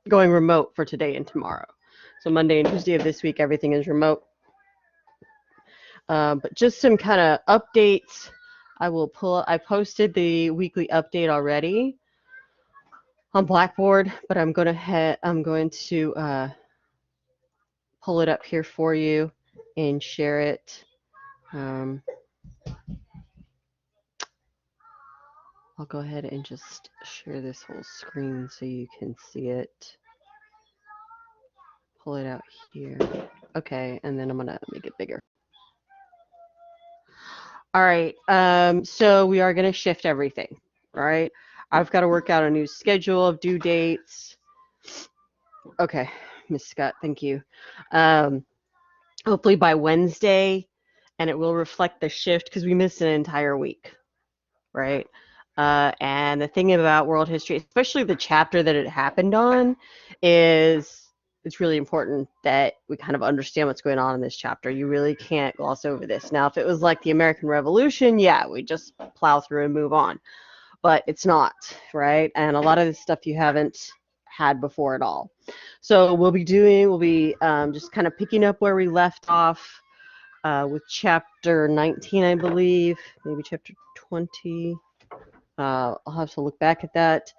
going remote for today and tomorrow. So Monday and Tuesday of this week, everything is remote. But just some kind of updates. I posted the weekly update already on Blackboard, but I'm going to pull it up here for you and share it. I'll go ahead and just share this whole screen so you can see it. Pull it out here. Okay, and then I'm gonna make it bigger. All right, so we are gonna shift everything, all right? I've got to work out a new schedule of due dates. Okay, Miss Scott, thank you. Hopefully by Wednesday, and it will reflect the shift because we missed an entire week, right? And the thing about world history, especially the chapter that it happened on, is it's really important that we kind of understand what's going on in this chapter. You really can't gloss over this. Now, if it was like the American Revolution, yeah, we just plow through and move on. But it's not, right? And a lot of this stuff you haven't had before at all. So we'll be just kind of picking up where we left off with chapter 19, I believe, maybe chapter 20. I'll have to look back at that.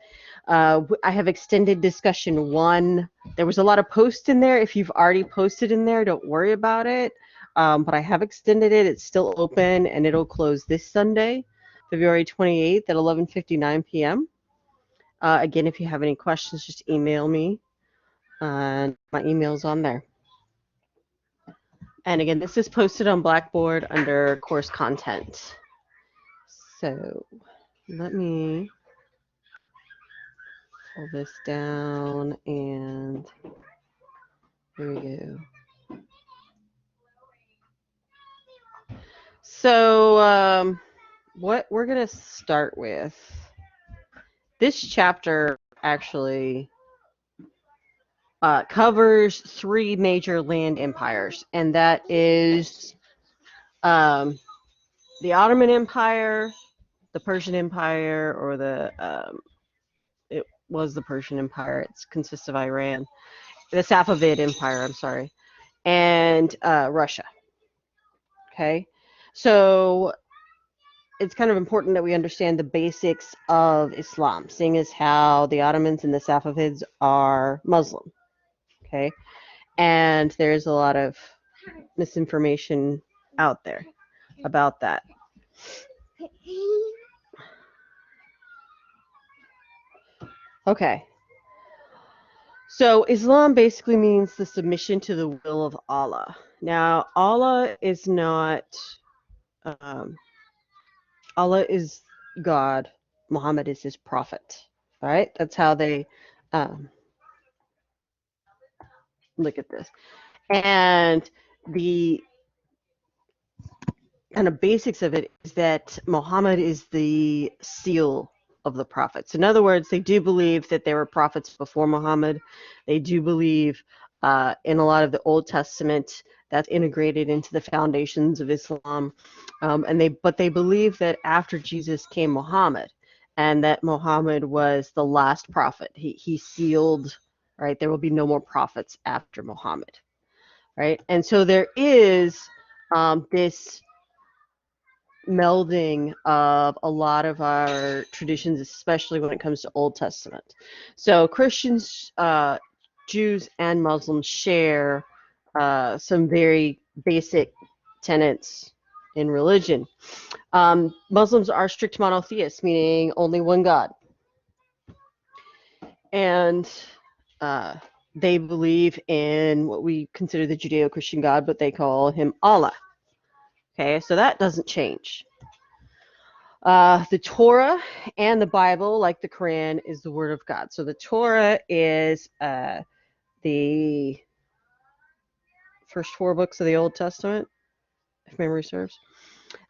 I have extended discussion 1. There was a lot of posts in there. If you've already posted in there, don't worry about it. But I have extended it. It's still open, and it'll close this Sunday, February 28th at 11:59 p.m. Again, if you have any questions, just email me. My email's on there. And again, this is posted on Blackboard under course content. So let me pull this down, and here we go. So what we're going to start with, this chapter actually covers 3 major land empires, and that is the Ottoman Empire, the Persian Empire, or it was the Persian Empire. It consists of Iran, the Safavid Empire, I'm sorry, and Russia. Okay, so it's kind of important that we understand the basics of Islam, seeing as how the Ottomans and the Safavids are Muslim. Okay, and there's a lot of misinformation out there about that. Okay, so Islam basically means the submission to the will of Allah. Now, Allah is not, Allah is God, Muhammad is his prophet. All right, that's how they look at this. And the kind of basics of it is that Muhammad is the seal of the prophets. In other words, they do believe that there were prophets before Muhammad. They do believe in a lot of the Old Testament that's integrated into the foundations of Islam. But they believe that after Jesus came Muhammad, and that Muhammad was the last prophet. He sealed, right? There will be no more prophets after Muhammad, right? And so there is this melding of a lot of our traditions, especially when it comes to Old Testament. So Christians, Jews, and Muslims share some very basic tenets in religion. Muslims are strict monotheists, meaning only one God. And they believe in what we consider the Judeo-Christian God, but they call him Allah. Okay, so that doesn't change. The Torah and the Bible, like the Quran, is the Word of God. So the Torah is the first 4 books of the Old Testament, if memory serves.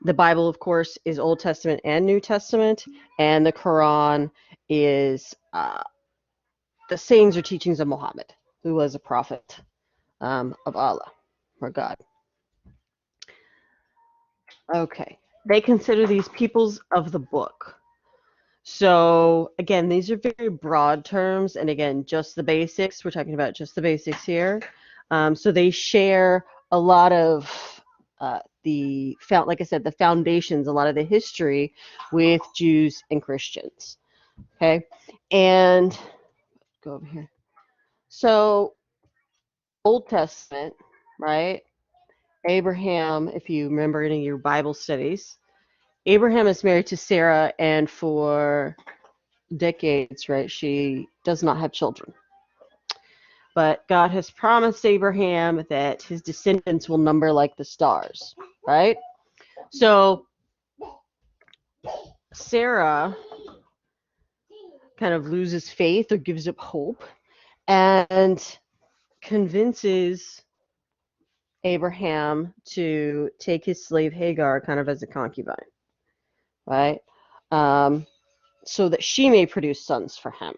The Bible, of course, is Old Testament and New Testament, and the Quran is the sayings or teachings of Muhammad, who was a prophet of Allah, or God. Okay. They consider these peoples of the book. So again, these are very broad terms, and again, just the basics. We're talking about just the basics here. So they share a lot of like I said, the foundations, a lot of the history with Jews and Christians. Okay, and go over here. So Old Testament, right? Abraham, if you remember in your Bible studies, Abraham is married to Sarah, and for decades, right, she does not have children. But God has promised Abraham that his descendants will number like the stars, right? So Sarah kind of loses faith or gives up hope and convinces Abraham to take his slave Hagar kind of as a concubine, right? So that she may produce sons for him,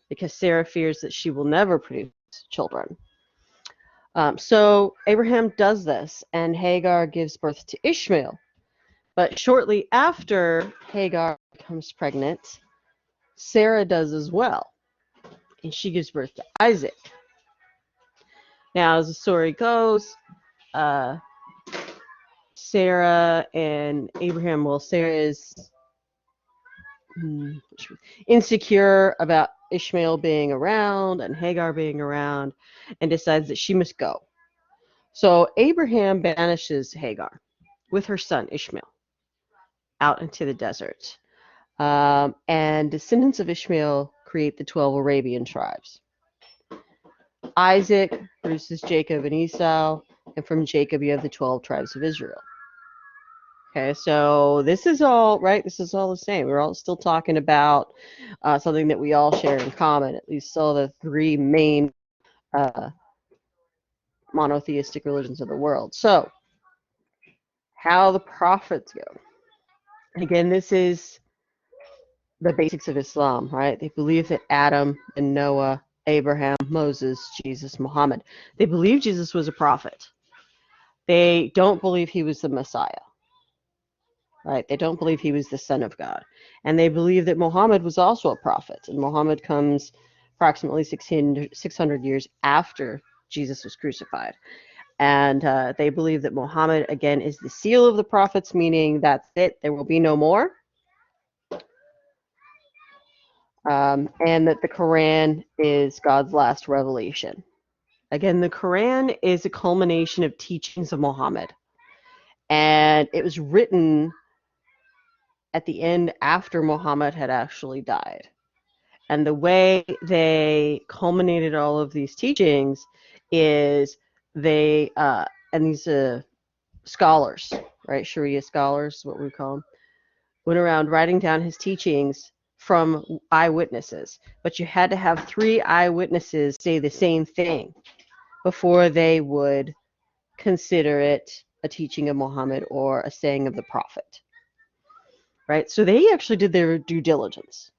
because Sarah fears that she will never produce children. So Abraham does this, and Hagar gives birth to Ishmael. But shortly after Hagar becomes pregnant, Sarah does as well, and she gives birth to Isaac. Now, as the story goes, Sarah and Abraham, well, Sarah is insecure about Ishmael being around and Hagar being around, and decides that she must go. So Abraham banishes Hagar with her son Ishmael out into the desert. And descendants of Ishmael create the 12 Arabian tribes. Isaac produces Jacob and Esau, and from Jacob you have the 12 tribes of Israel. Okay, so this is all, right? This is all the same. We're all still talking about something that we all share in common, at least all the three main monotheistic religions of the world. So, how the prophets go. Again, this is the basics of Islam, right? They believe that Adam and Noah, Abraham, Moses, Jesus, Muhammad, they believe Jesus was a prophet. They don't believe he was the Messiah, right? They don't believe he was the Son of God. And they believe that Muhammad was also a prophet. And Muhammad comes approximately 600 years after Jesus was crucified. And they believe that Muhammad, again, is the seal of the prophets, meaning that's it, there will be no more. And that the Quran is God's last revelation. Again, the Quran is a culmination of teachings of Muhammad. And it was written at the end after Muhammad had actually died. And the way they culminated all of these teachings is they, and these scholars, right, Sharia scholars, what we call them, went around writing down his teachings from eyewitnesses. But you had to have 3 eyewitnesses say the same thing before they would consider it a teaching of Muhammad or a saying of the Prophet. Right? So they actually did their due diligence.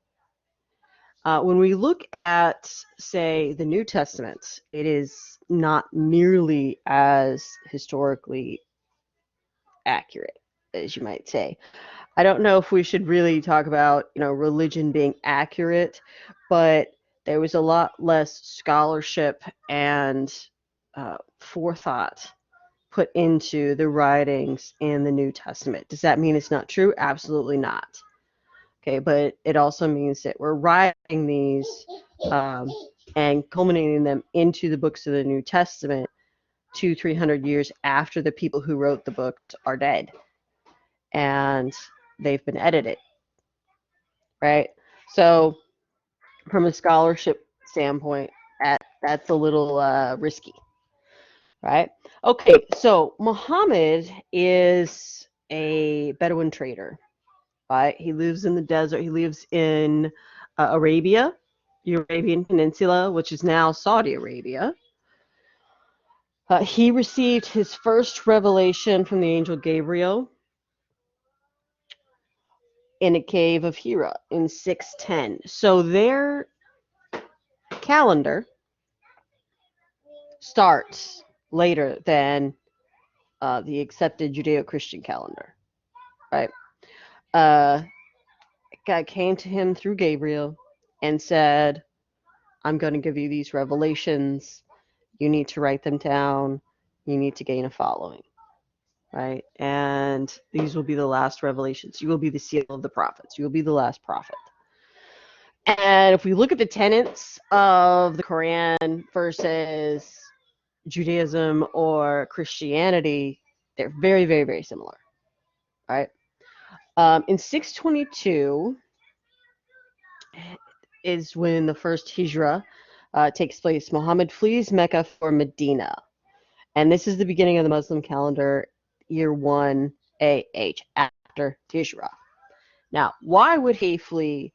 When we look at, say, the New Testament, it is not nearly as historically accurate, as you might say. I don't know if we should really talk about, religion being accurate, but there was a lot less scholarship and forethought put into the writings in the New Testament. Does that mean it's not true? Absolutely not. Okay, but it also means that we're writing these and culminating them into the books of the New Testament 200-300 years after the people who wrote the book are dead and they've been edited, right? So from a scholarship standpoint, that's a little risky, right? Okay, so Muhammad is a Bedouin trader, right? He lives in the desert. He lives in Arabia, the Arabian Peninsula, which is now Saudi Arabia. He received his first revelation from the angel Gabriel in a cave of Hira in 610. So their calendar starts later than the accepted Judeo-Christian calendar, right? God came to him through Gabriel and said, I'm going to give you these revelations. You need to write them down. You need to gain a following, right? And these will be the last revelations. You will be the seal of the prophets. You will be the last prophet. And if we look at the tenets of the Quran versus Judaism or Christianity, they're very, very, very similar, right? In 622 is when the first Hijra takes place. Muhammad flees Mecca for Medina. And this is the beginning of the Muslim calendar, year 1 AH, after Hijra. Now, why would he flee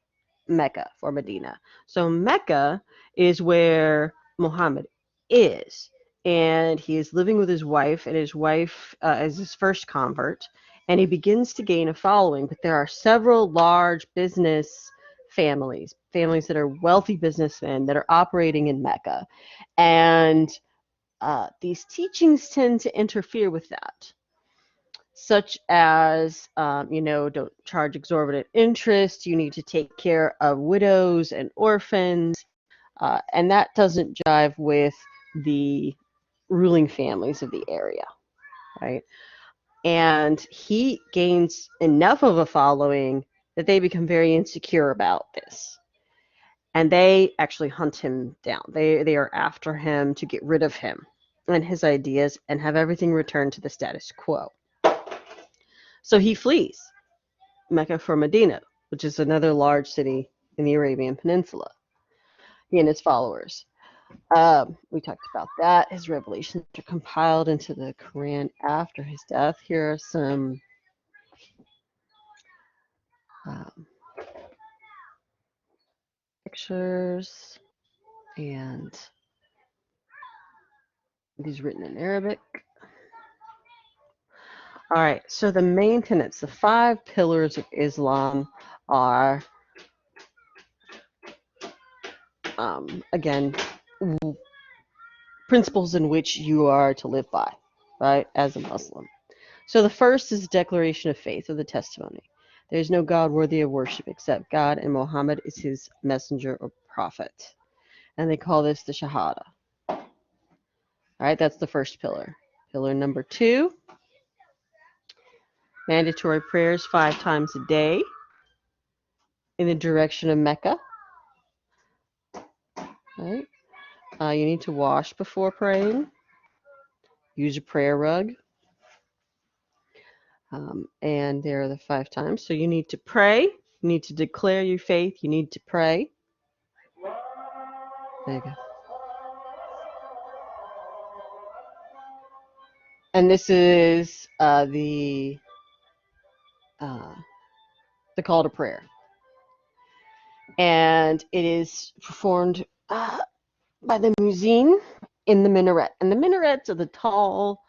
Mecca for Medina? So Mecca is where Muhammad is, and he is living with his wife, and his wife is his first convert, and he begins to gain a following. But there are several large business families that are wealthy businessmen that are operating in Mecca, and these teachings tend to interfere with that, such as, don't charge exorbitant interest, you need to take care of widows and orphans, and that doesn't jive with the ruling families of the area, right? And he gains enough of a following that they become very insecure about this. And they actually hunt him down. They are after him to get rid of him and his ideas and have everything returned to the status quo. So he flees Mecca for Medina, which is another large city in the Arabian Peninsula. He and his followers. We talked about that. His revelations are compiled into the Quran after his death. Here are some pictures, and these written in Arabic. All right, so the main tenets, the 5 pillars of Islam are, again, principles in which you are to live by, right, as a Muslim. So the first is the declaration of faith, or the testimony. There is no God worthy of worship except God, and Muhammad is his messenger or prophet. And they call this the Shahada. All right, that's the first pillar. Pillar number 2, mandatory prayers 5 times a day in the direction of Mecca. Right? You need to wash before praying. Use a prayer rug. And there are the 5 times. So you need to pray. You need to declare your faith. You need to pray. There you go. And this is the call to prayer. And it is performed by the muezzin in the minaret. And the minarets are the tall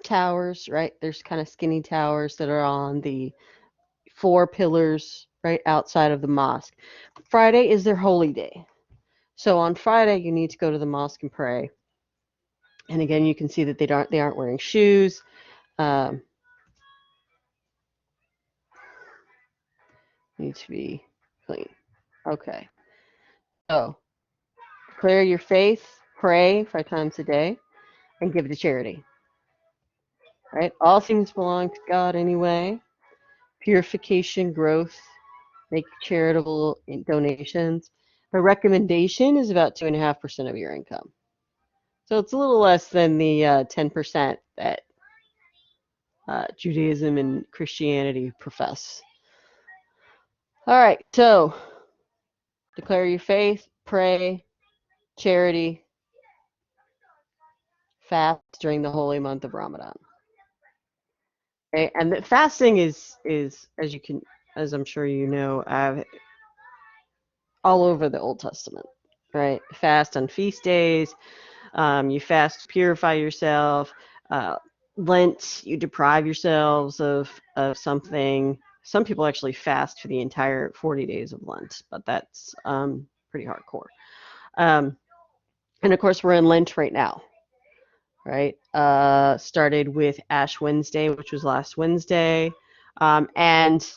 towers, right? There's kind of skinny towers that are on the 4 pillars right outside of the mosque. Friday is their holy day. So on Friday, you need to go to the mosque and pray. And again, you can see that they aren't wearing shoes. Need to be clean. Okay. So declare your faith, pray 5 times a day, and give to charity. Right? All things belong to God anyway. Purification, growth, make charitable donations. The recommendation is about 2.5% of your income. So it's a little less than the 10% that Judaism and Christianity profess. All right, so declare your faith, pray, charity, fast during the holy month of Ramadan. Okay, and the fasting is as I'm sure you know, all over the Old Testament, right? Fast on feast days. You fast to purify yourself. Lent, you deprive yourselves of something. Some people actually fast for the entire 40 days of Lent, but that's pretty hardcore. And of course, we're in Lent right now, right? Started with Ash Wednesday, which was last Wednesday. And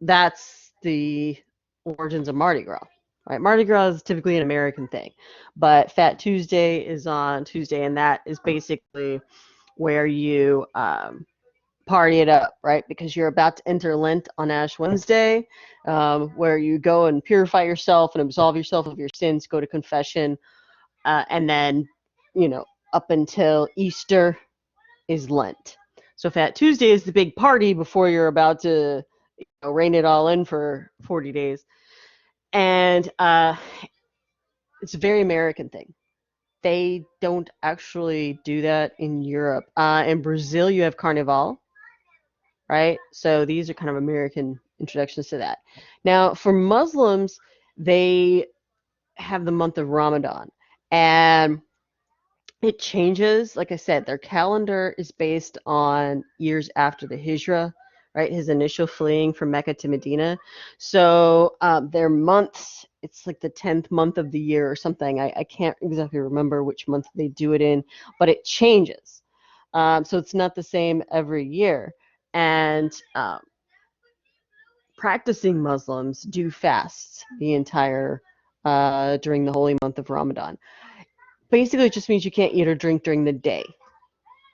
that's the origins of Mardi Gras. Right? Mardi Gras is typically an American thing, but Fat Tuesday is on Tuesday, and that is basically where you party it up, right? Because you're about to enter Lent on Ash Wednesday, where you go and purify yourself and absolve yourself of your sins, go to confession, and then, up until Easter is Lent. So Fat Tuesday is the big party before you're about to rein it all in for 40 days. And it's a very American thing. They don't actually do that in Europe. In Brazil, you have Carnival, right? So these are kind of American introductions to that. Now, for Muslims, they have the month of Ramadan. And it changes. Like I said, their calendar is based on years after the Hijrah, right? His initial fleeing from Mecca to Medina. So their months, it's like the 10th month of the year or something. I can't exactly remember which month they do it in, but it changes. So it's not the same every year. And practicing Muslims do fasts the entire during the holy month of Ramadan. Basically, it just means you can't eat or drink during the day.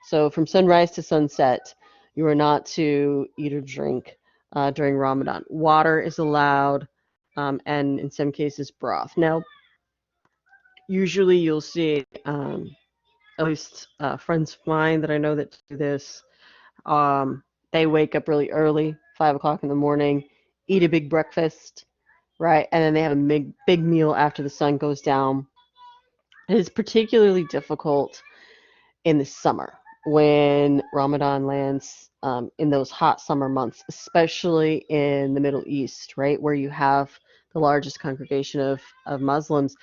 So from sunrise to sunset, you are not to eat or drink during Ramadan. Water is allowed, and in some cases, broth. Now, usually you'll see, at least friends of mine that I know that do this, they wake up really early, 5 o'clock in the morning, eat a big breakfast, right? And then they have a big meal after the sun goes down. It is particularly difficult in the summer when Ramadan lands in those hot summer months, especially in the Middle East, right, where you have the largest congregation of Muslims.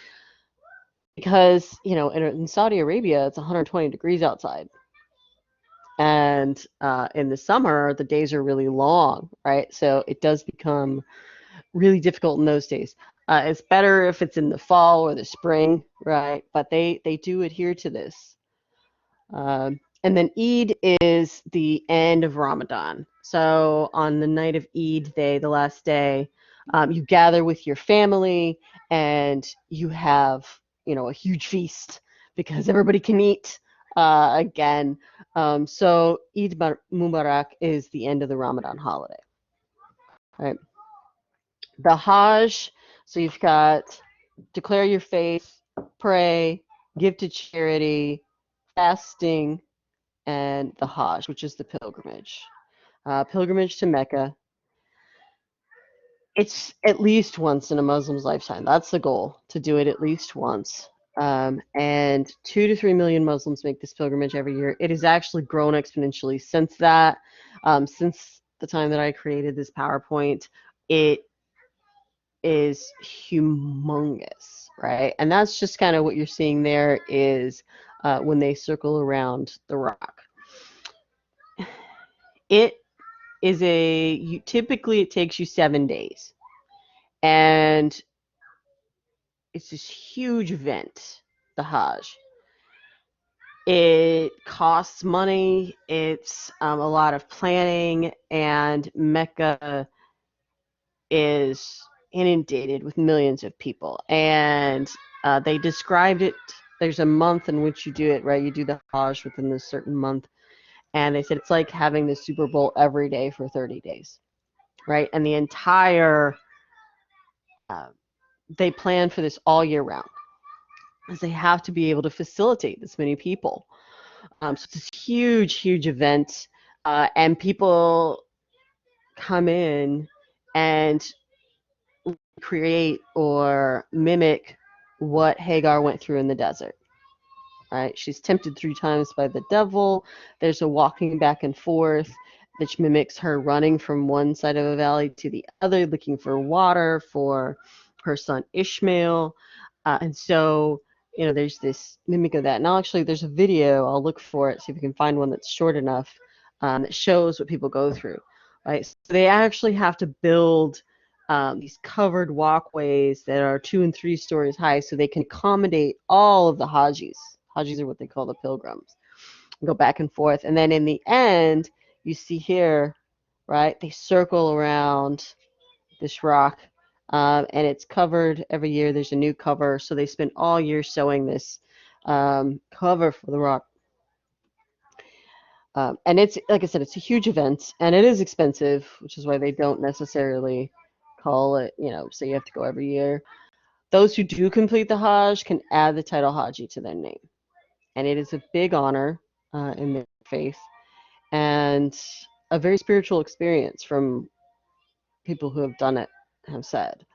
Because, in Saudi Arabia, it's 120 degrees outside. And in the summer, the days are really long, right? So it does become really difficult in those days. It's better if it's in the fall or the spring, right? But they do adhere to this. And then Eid is the end of Ramadan. So on the night of Eid day, the last day, you gather with your family and you have, a huge feast because everybody can eat again. So Eid Mubarak is the end of the Ramadan holiday. Right. The Hajj, so you've got declare your faith, pray, give to charity, fasting, and the Hajj, which is the pilgrimage. Pilgrimage to Mecca. It's at least once in a Muslim's lifetime. That's the goal, to do it at least once. And 2 to 3 million Muslims make this pilgrimage every year. It has actually grown exponentially since that. Since the time that I created this PowerPoint, it is humongous, right? And that's just kind of what you're seeing there is when they circle around the rock. It is typically it takes you 7 days. And it's this huge event, the Hajj. It costs money, it's a lot of planning, and Mecca is inundated with millions of people. And they described it, there's a month in which you do it, right? You do the Hajj within this certain month. And they said it's like having the Super Bowl every day for 30 days, right? And the entire, they plan for this all year round, because they have to be able to facilitate this many people. So it's this huge, huge event, and people come in and create or mimic what Hagar went through in the desert. Right? She's tempted 3 times by the devil. There's a walking back and forth, which mimics her running from one side of a valley to the other, looking for water for her son Ishmael. And so, there's this mimic of that. And actually, there's a video. I'll look for it, see if we can find one that's short enough that shows what people go through. Right? So they actually have to build these covered walkways that are 2 and 3 stories high so they can accommodate all of the Hajis. Hajis are what they call the pilgrims. Go back and forth. And then in the end, you see here right? They circle around this rock, and it's covered every year. There's a new cover, so they spend all year sewing this cover for the rock. And it's, like I said, it's a huge event, and it is expensive, which is why they don't necessarily call it, say you have to go every year. Those who do complete the Hajj can add the title Haji to their name, and it is a big honor in their faith and a very spiritual experience from people who have done it have said,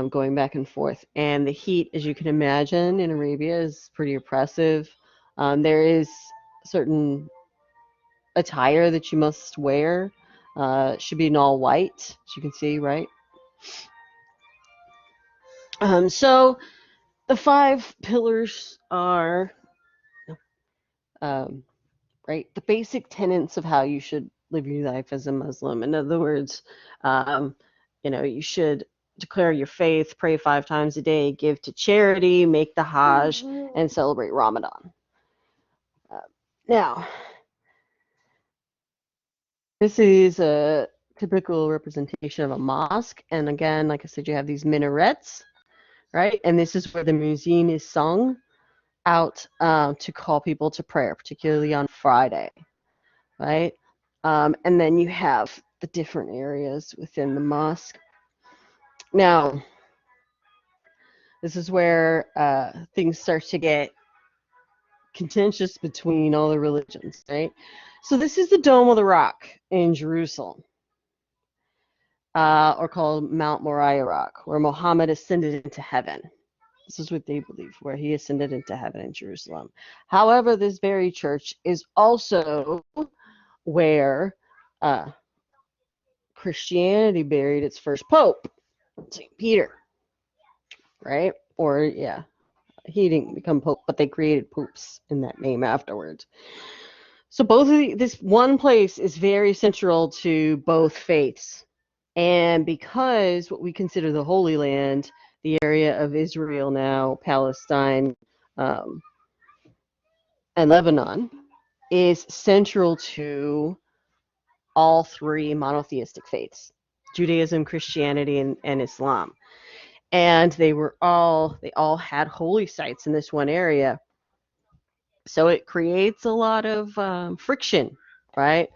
going back and forth. And the heat, as you can imagine, in Arabia is pretty oppressive. There is certain attire that you must wear. Should be in all white, as you can see, right? So the 5 pillars are, um, right, the basic tenets of how you should live your life as a Muslim. In other words, you should declare your faith, pray 5 times a day, give to charity, make the Hajj, and celebrate Ramadan. Now, this is a typical representation of a mosque. And again, like I said, you have these minarets, right? And this is where the muezzin is sung out to call people to prayer, particularly on Friday, right? And then you have the different areas within the mosque. Now, this is where things start to get contentious between all the religions, right? So this is the Dome of the Rock in Jerusalem, or called Mount Moriah Rock, where Muhammad ascended into heaven. This is what they believe, where he ascended into heaven in Jerusalem. However, this very church is also where Christianity buried its first pope, St. Peter, right? Or, yeah, he didn't become pope, but they created popes in that name afterwards. So this one place is very central to both faiths. And because what we consider the Holy Land, the area of Israel now, Palestine, and Lebanon, is central to all 3 monotheistic faiths, Judaism, Christianity, and Islam. And they all had holy sites in this one area. So it creates a lot of friction, right?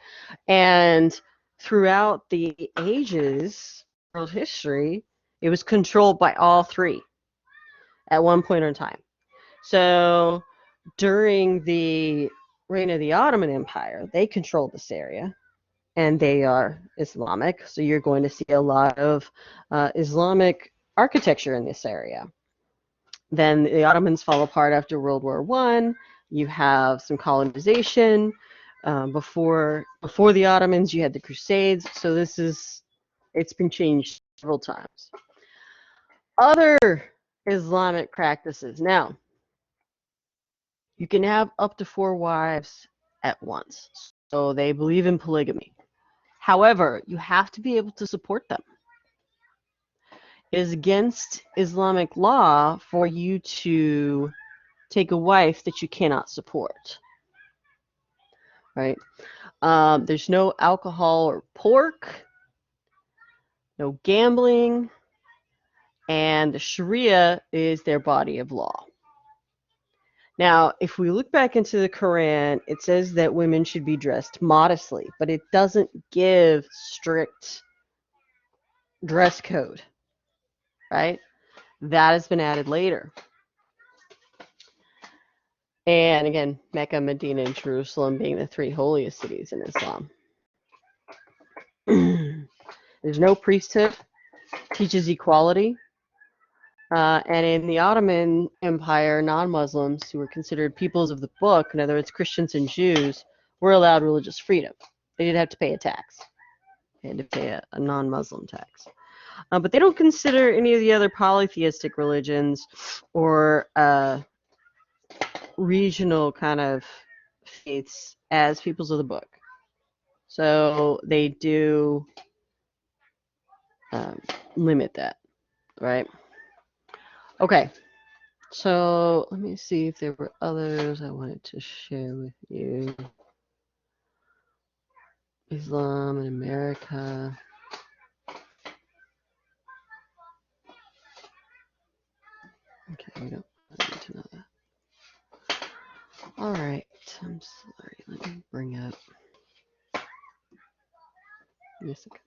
And throughout the ages, world history, it was controlled by all 3 at one point in time. So during the reign of the Ottoman Empire, they controlled this area, and they are Islamic. So you're going to see a lot of Islamic architecture in this area. Then the Ottomans fall apart after World War I. You have some colonization. Before the Ottomans, you had the Crusades. So it's been changed several times. Other Islamic practices. Now, you can have up to 4 wives at once. So they believe in polygamy. However, you have to be able to support them. It is against Islamic law for you to take a wife that you cannot support, right? There's no alcohol or pork, no gambling, and the Sharia is their body of law. Now, if we look back into the Quran, it says that women should be dressed modestly, but it doesn't give strict dress code, right? That has been added later. And again, Mecca, Medina, and Jerusalem being the 3 holiest cities in Islam. There's no priesthood, teaches equality. And in the Ottoman Empire, non-Muslims who were considered peoples of the book, in other words, Christians and Jews, were allowed religious freedom. They didn't have to pay a tax. They had to pay a non-Muslim tax. But they don't consider any of the other polytheistic religions or regional kind of faiths as peoples of the book. So they do limit that, right? Okay, so let me see if there were others I wanted to share with you. Islam in America. Okay, we don't need to know that. All right, I'm sorry. Let me bring up. Give me a second.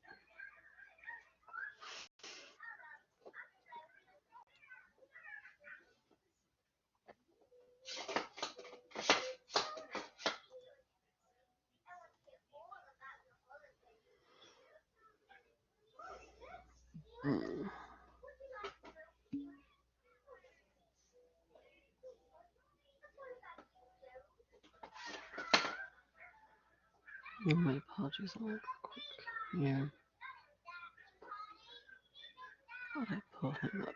Oh, my apologies. I'll look quick here. How did I pull him up?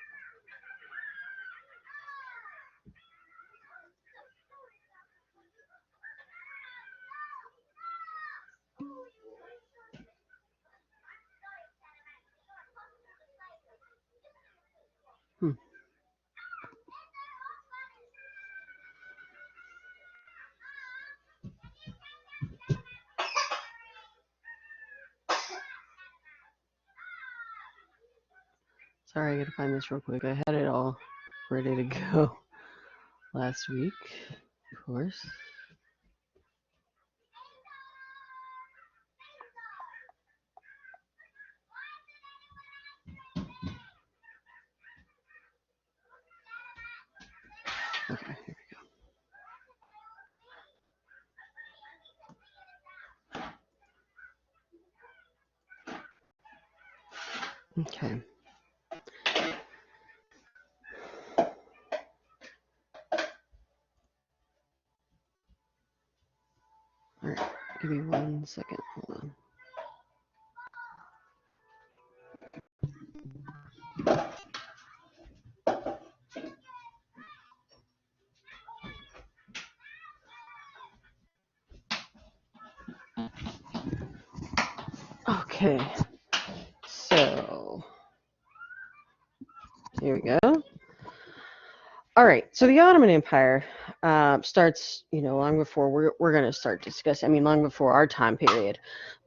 Sorry, I gotta find this real quick. I had it all ready to go last week, of course. Okay, here we go. Okay. All right, give me 1 second. Hold on. Okay, so here we go. All right, so the Ottoman Empire starts, long before we're going to start discussing. I mean, long before our time period.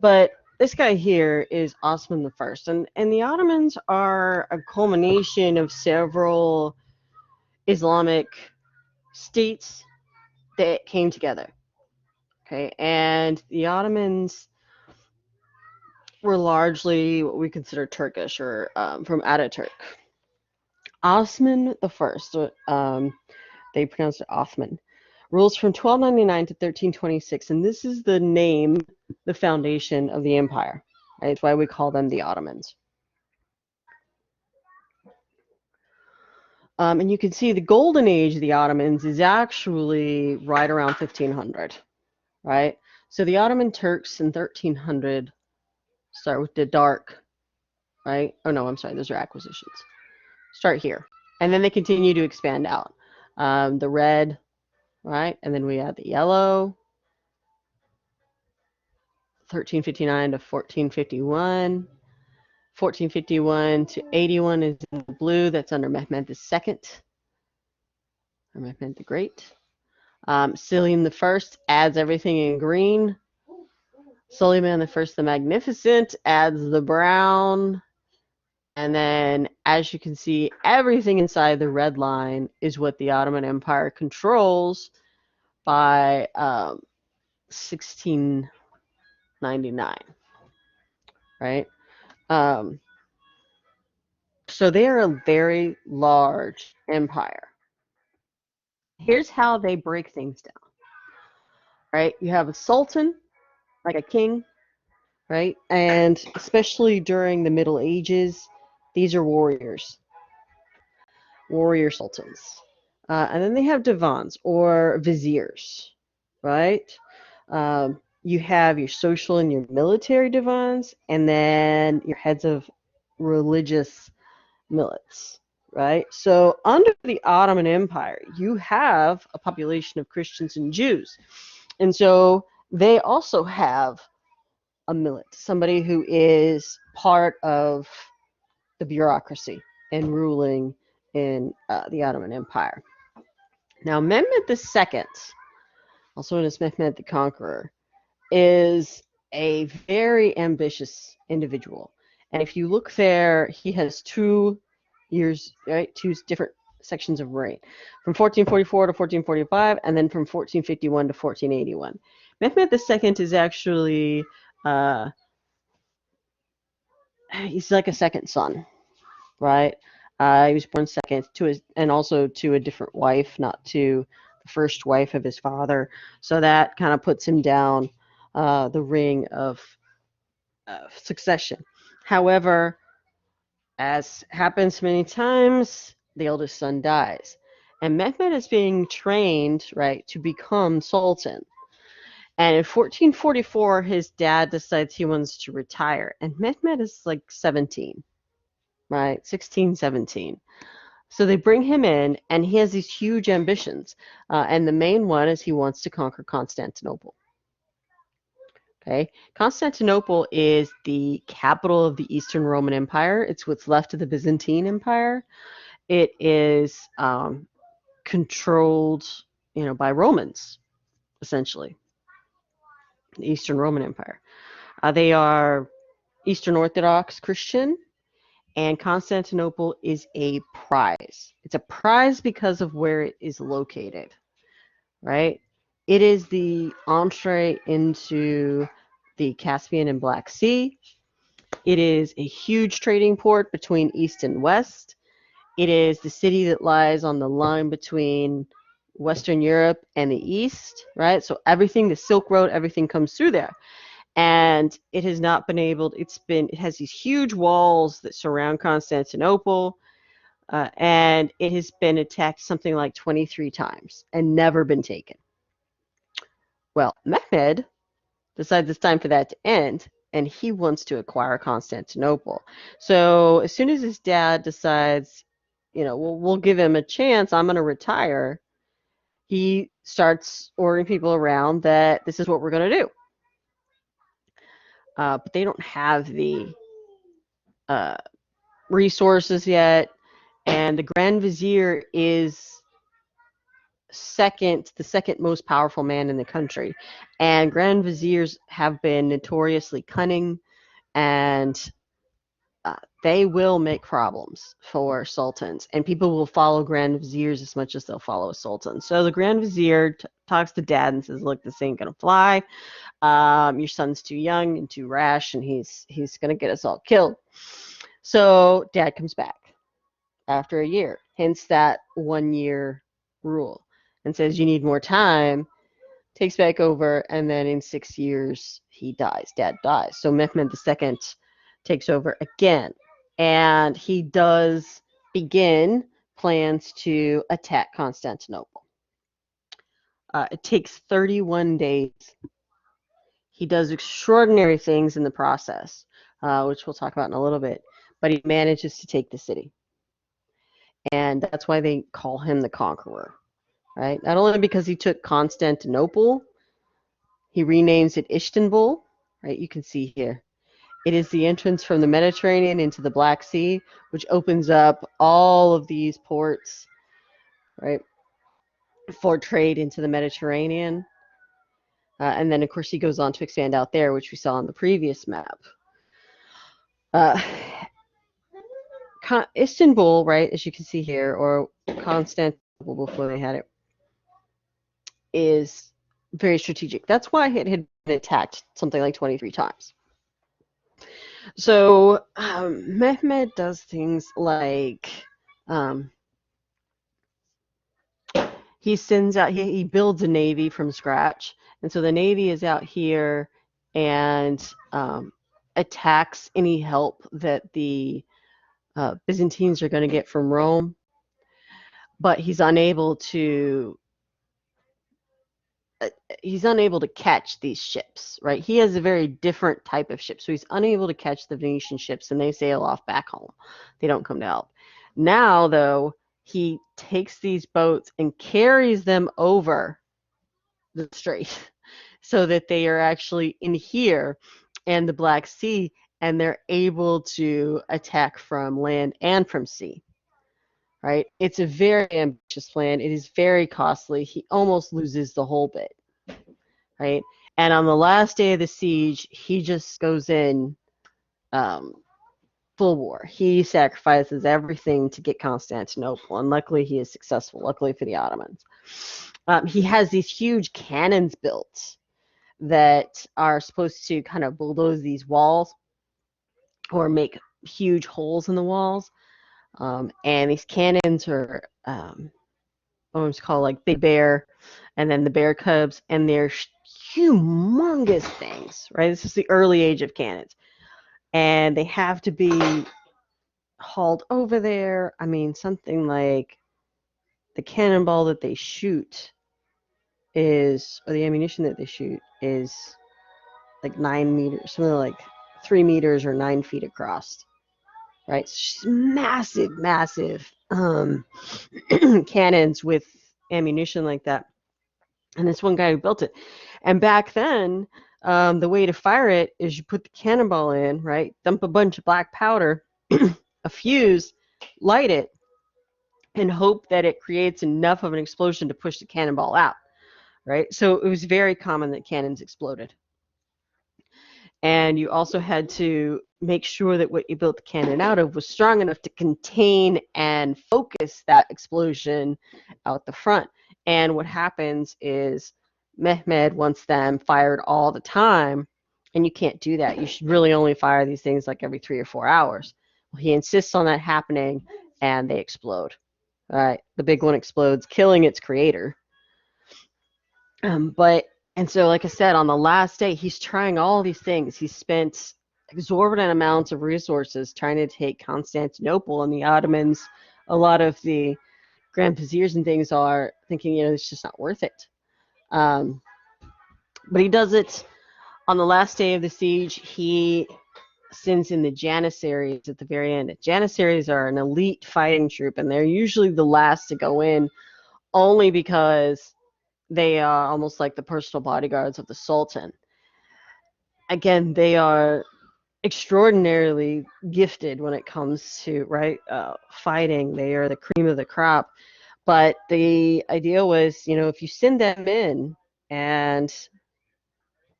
But this guy here is Osman the First, and the Ottomans are a culmination of several Islamic states that came together. Okay, and the Ottomans were largely what we consider Turkish, or from Ataturk. Osman the First, they pronounced it Othman, rules from 1299 to 1326, and this is the name, the foundation of the empire. Right? It's why we call them the Ottomans. And you can see the golden age of the Ottomans is actually right around 1500, right? So the Ottoman Turks in 1300 start with the dark, right? Oh no, I'm sorry, those are acquisitions. Start here. And then they continue to expand out. The red, right? And then we have the yellow, 1359 to 1451. 1451 to 81 is in the blue. That's under Mehmed II, or Mehmed the Great. Selim the First adds everything in green. Suleiman the First the Magnificent adds the brown. And then, as you can see, everything inside the red line is what the Ottoman Empire controls by 1699, right? So they are a very large empire. Here's how they break things down, right? You have a sultan, like a king, right? And especially during the Middle Ages, these are warriors, warrior sultans. And then they have divans, or viziers, right? You have your social and your military divans, and then your heads of religious millets, right? So under the Ottoman Empire, you have a population of Christians and Jews. And so they also have a millet, somebody who is part of the bureaucracy and ruling in the Ottoman Empire. Now, Mehmed II, also known as Mehmed the Conqueror, is a very ambitious individual. And if you look there, he has 2 years, right? 2 different sections of reign, from 1444 to 1445, and then from 1451 to 1481. Mehmed II is actually, he's like a second son, right? He was born second to his, and also to a different wife, not to the first wife of his father. So that kind of puts him down the ring of succession. However, as happens many times, the eldest son dies. And Mehmed is being trained, right, to become sultan. And in 1444, his dad decides he wants to retire. And Mehmed is like 17, right? 16, 17. So they bring him in, and he has these huge ambitions. And the main one is he wants to conquer Constantinople. Okay, Constantinople is the capital of the Eastern Roman Empire. It's what's left of the Byzantine Empire. It is controlled, by Romans, essentially, the Eastern Roman Empire. They are Eastern Orthodox Christian, and Constantinople is a prize. It's a prize because of where it is located, right? It is the entree into the Caspian and Black Sea. It is a huge trading port between East and West. It is the city that lies on the line between Western Europe and the East, right? So everything, the Silk Road, everything comes through there. And it has not been able, it has these huge walls that surround Constantinople, and it has been attacked something like 23 times and never been taken. Well, Mehmed decides it's time for that to end, and he wants to acquire Constantinople. So as soon as his dad decides, we'll give him a chance, I'm going to retire, he starts ordering people around that this is what we're going to do. But they don't have the resources yet, and the Grand Vizier is the second most powerful man in the country. And Grand Viziers have been notoriously cunning, and they will make problems for sultans, and people will follow Grand Viziers as much as they'll follow a sultan. So the Grand Vizier talks to dad and says, look, this ain't going to fly. Your son's too young and too rash, and he's going to get us all killed. So dad comes back after a year, hence that 1 year rule, and says you need more time, takes back over, and then in 6 years he dies. Dad dies. So Mehmed II takes over again, and he does begin plans to attack Constantinople. It takes 31 days. He does extraordinary things in the process, which we'll talk about in a little bit, but he manages to take the city. And that's why they call him the conqueror, right? Not only because he took Constantinople, he renames it Istanbul, right? You can see here. It is the entrance from the Mediterranean into the Black Sea, which opens up all of these ports, right, for trade into the Mediterranean. And then, of course, he goes on to expand out there, which we saw on the previous map. Istanbul, right, as you can see here, or Constantinople before they had it, is very strategic. That's why it had been attacked something like 23 times. So Mehmed does things like he sends out, he builds a navy from scratch. And so the navy is out here and attacks any help that the Byzantines are going to get from Rome. But he's unable to catch these ships, right? He has a very different type of ship. So he's unable to catch the Venetian ships, and they sail off back home. They don't come to help. Now, though, he takes these boats and carries them over the strait so that they are actually in here and the Black Sea, and they're able to attack from land and from sea. Right? It's a very ambitious plan. It is very costly. He almost loses the whole bit. Right? And on the last day of the siege, he just goes in full war. He sacrifices everything to get Constantinople, and luckily he is successful, luckily for the Ottomans. He has these huge cannons built that are supposed to kind of bulldoze these walls or make huge holes in the walls. And these cannons are what's called like Big Bear, and then the Bear Cubs, and they're humongous things, right? This is the early age of cannons. And they have to be hauled over there. I mean, something like the cannonball that they shoot is, or the ammunition that they shoot is like 9 meters, something like 3 meters or 9 feet across, right? It's just massive, massive cannons with ammunition like that. And this one guy who built it. And back then, the way to fire it is you put the cannonball in, right? Dump a bunch of black powder, a fuse, light it, and hope that it creates enough of an explosion to push the cannonball out, right? So it was very common that cannons exploded. And you also had to make sure that what you built the cannon out of was strong enough to contain and focus that explosion out the front. And what happens is Mehmed wants them fired all the time, and you can't do that. You should really only fire these things like every 3 or 4 hours. Well, he insists on that happening, and they explode. All right, the big one explodes, killing its creator. And so, like I said, on the last day, he's trying all these things. He spent exorbitant amounts of resources trying to take Constantinople, and the Ottomans, a lot of the Grand Viziers and things are thinking, it's just not worth it. But he does it on the last day of the siege. He sends in the Janissaries at the very end. The Janissaries are an elite fighting troop, and they're usually the last to go in, only because they are almost like the personal bodyguards of the Sultan. Again, they are extraordinarily gifted when it comes to fighting. They are the cream of the crop. But the idea was, if you send them in and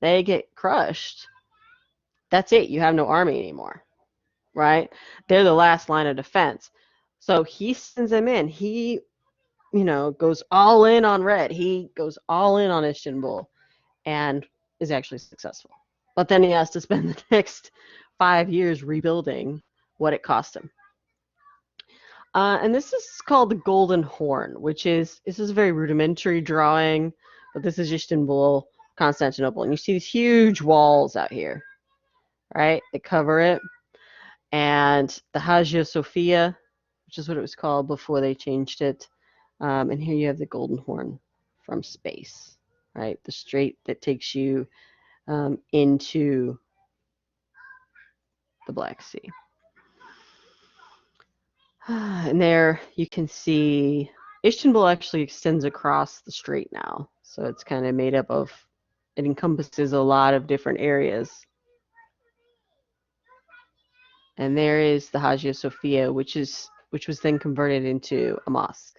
they get crushed, that's it. You have no army anymore, right? They're the last line of defense. So he sends them in. He, goes all in on Red. He goes all in on Istanbul and is actually successful. But then he has to spend the next 5 years rebuilding what it cost him. And this is called the Golden Horn, this is a very rudimentary drawing, but this is Istanbul, Constantinople. And you see these huge walls out here, right? They cover it. And the Hagia Sophia, which is what it was called before they changed it. And here you have the Golden Horn from space, right? The strait that takes you into the Black Sea. And there you can see Istanbul actually extends across the strait now. So it's kind of made up of, it encompasses a lot of different areas. And there is the Hagia Sophia, which was then converted into a mosque.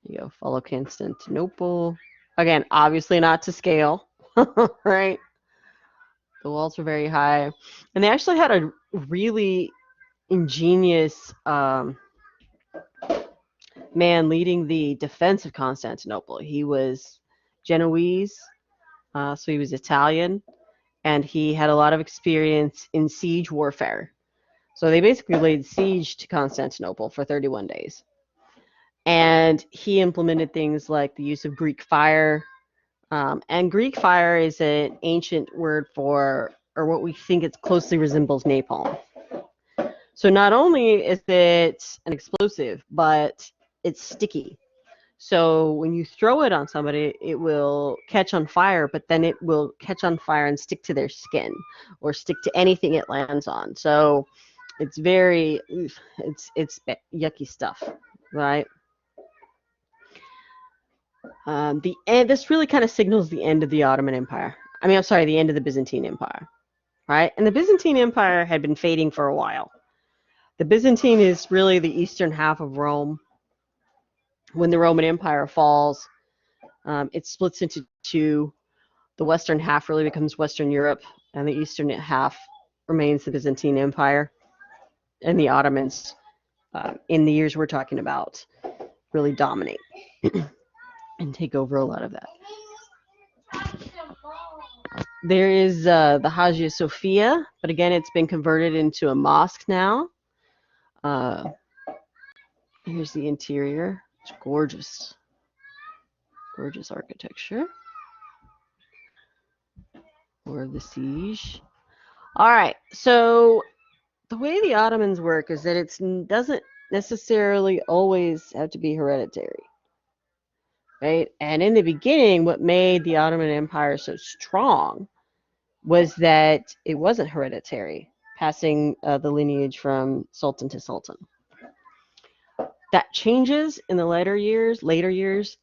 You go, follow Constantinople. Again, obviously not to scale, right? The walls were very high. And they actually had a really ingenious man leading the defense of Constantinople. He was Genoese, so he was Italian, and he had a lot of experience in siege warfare. So they basically laid siege to Constantinople for 31 days. And he implemented things like the use of Greek fire. And Greek fire is an ancient word for, or what we think it closely resembles napalm. So not only is it an explosive, but it's sticky. So when you throw it on somebody, it will catch on fire, but then it will catch on fire and stick to their skin or stick to anything it lands on. So it's very, it's yucky stuff, right? This really kind of signals the end of the Ottoman Empire. The end of the Byzantine Empire, right? And the Byzantine Empire had been fading for a while. The Byzantine is really the eastern half of Rome. When the Roman Empire falls, it splits into two. The western half really becomes Western Europe, and the eastern half remains the Byzantine Empire. And the Ottomans, in the years we're talking about, really dominate and take over a lot of that. There is the Hagia Sophia, but again, it's been converted into a mosque now. Here's the interior. It's gorgeous. Gorgeous architecture. War of the Siege. All right, so the way the Ottomans work is that it doesn't necessarily always have to be hereditary, right? And in the beginning, what made the Ottoman Empire so strong was that it wasn't hereditary, passing the lineage from sultan to sultan. That changes in the later years,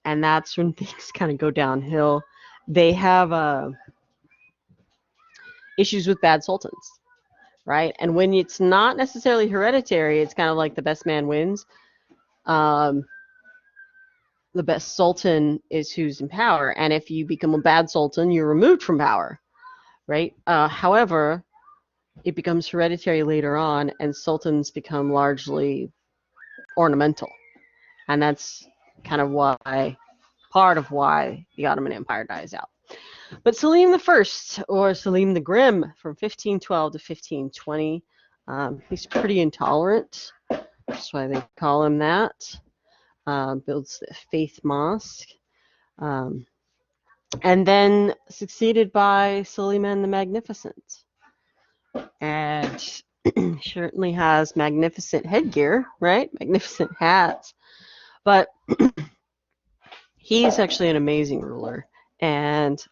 and that's when things kind of go downhill. They have issues with bad sultans, right? And when it's not necessarily hereditary, it's kind of like the best man wins. The best sultan is who's in power, and if you become a bad sultan, you're removed from power, right? However, it becomes hereditary later on, and sultans become largely ornamental, and that's kind of part of why the Ottoman Empire dies out. But Selim I, or Selim the Grim, from 1512 to 1520, he's pretty intolerant. That's why they call him that. Builds the Faith Mosque. And then succeeded by Suleiman the Magnificent. And certainly has magnificent headgear, right? Magnificent hats. But he's actually an amazing ruler. And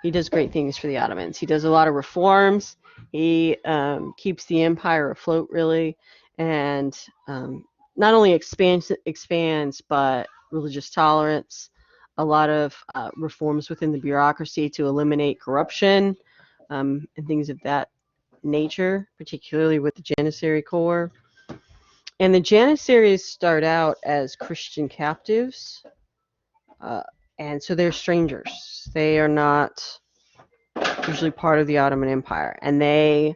he does great things for the Ottomans. He does a lot of reforms. He keeps the empire afloat, really, and not only expands, but religious tolerance, a lot of reforms within the bureaucracy to eliminate corruption and things of that nature, particularly with the Janissary Corps. And the Janissaries start out as Christian captives, and so they're strangers. They are not usually part of the Ottoman Empire, and they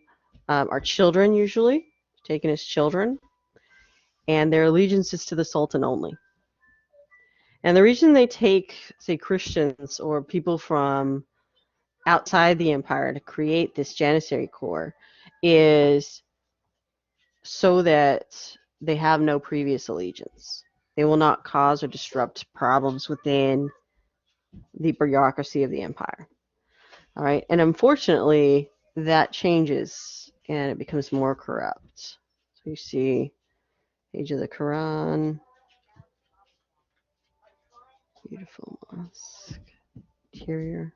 are children, usually taken as children, and their allegiance is to the Sultan only. And the reason they take, say, Christians or people from outside the empire to create this Janissary Corps is so that they have no previous allegiance. They will not cause or disrupt problems within the bureaucracy of the empire. All right, and unfortunately, that changes and it becomes more corrupt. So you see, page of the Quran, beautiful mosque, interior.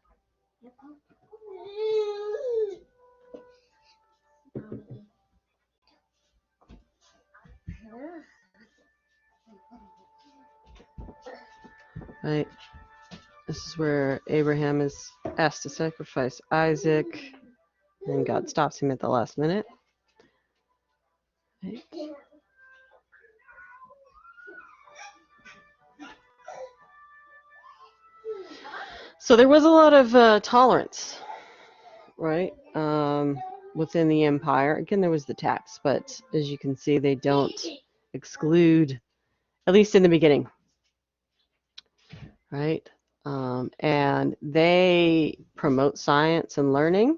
Right, this is where Abraham is asked to sacrifice Isaac, and God stops him at the last minute. Right. So there was a lot of tolerance, right, within the empire. Again, there was the tax, but as you can see, they don't exclude, at least in the beginning, right? And they promote science and learning.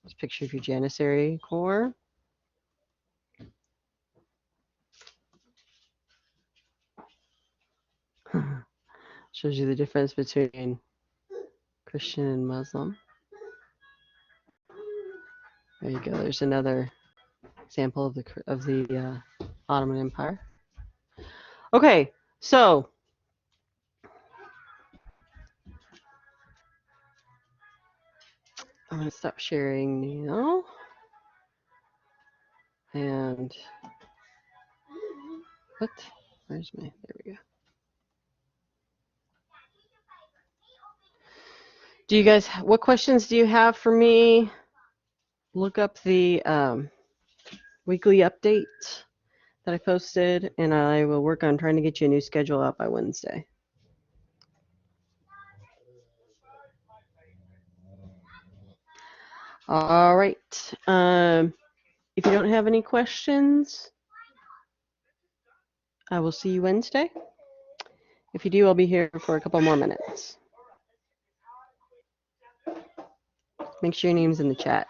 This picture of your Janissary Corps. Shows you the difference between Christian and Muslim. There you go. There's another example of the Ottoman Empire. Okay, so I'm going to stop sharing now. And what? Where's my? There we go. Do you guys? What questions do you have for me? Look up the weekly update that I posted, and I will work on trying to get you a new schedule out by Wednesday. All right. If you don't have any questions, I will see you Wednesday. If you do, I'll be here for a couple more minutes. Make sure your name's in the chat.